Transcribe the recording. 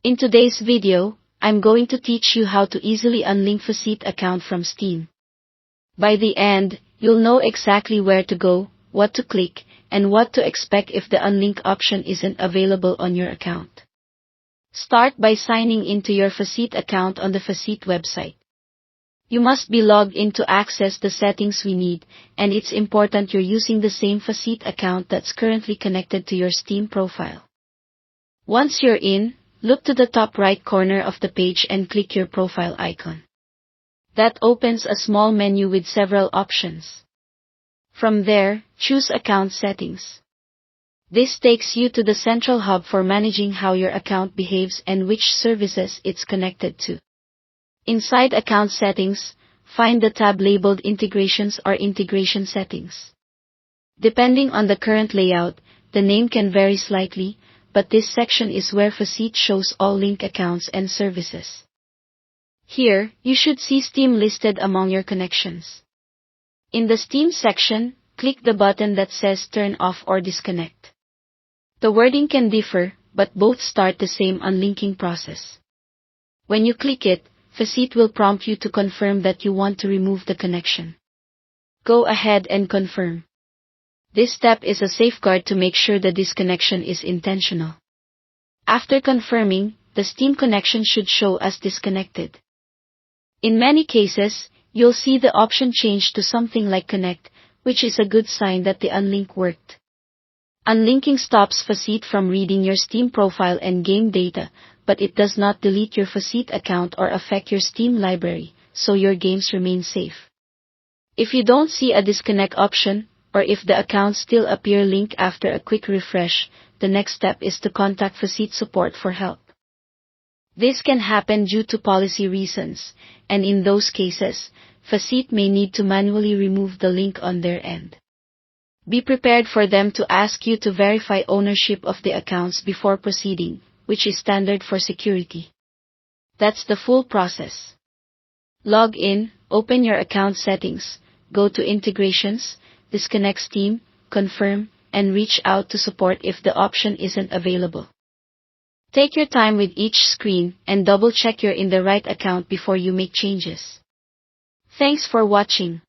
In today's video, I'm going to teach you how to easily unlink Faceit account from Steam. By the end, you'll know exactly where to go, what to click, and what to expect if the unlink option isn't available on your account. Start by signing into your Faceit account on the Faceit website. You must be logged in to access the settings we need, and it's important you're using the same Faceit account that's currently connected to your Steam profile. Once you're in, look to the top right corner of the page and click your profile icon. That opens a small menu with several options. From there, choose Account Settings. This takes you to the central hub for managing how your account behaves and which services it's connected to. Inside Account Settings, find the tab labeled Integrations or Integration Settings. Depending on the current layout, the name can vary slightly, but this section is where Faceit shows all link accounts and services. Here, you should see Steam listed among your connections. In the Steam section, click the button that says Turn Off or Disconnect. The wording can differ, but both start the same unlinking process. When you click it, Faceit will prompt you to confirm that you want to remove the connection. Go ahead and confirm. This step is a safeguard to make sure the disconnection is intentional. After confirming, the Steam connection should show as disconnected. In many cases, you'll see the option change to something like Connect, which is a good sign that the unlink worked. Unlinking stops Faceit from reading your Steam profile and game data, but it does not delete your Faceit account or affect your Steam library, so your games remain safe. If you don't see a disconnect option, or if the accounts still appear linked after a quick refresh, the next step is to contact Faceit support for help. This can happen due to policy reasons, and in those cases, Faceit may need to manually remove the link on their end. Be prepared for them to ask you to verify ownership of the accounts before proceeding, which is standard for security. That's the full process. Log in, open your account settings, go to Integrations, disconnect Steam, confirm, and reach out to support if the option isn't available. Take your time with each screen and double-check you're in the right account before you make changes. Thanks for watching.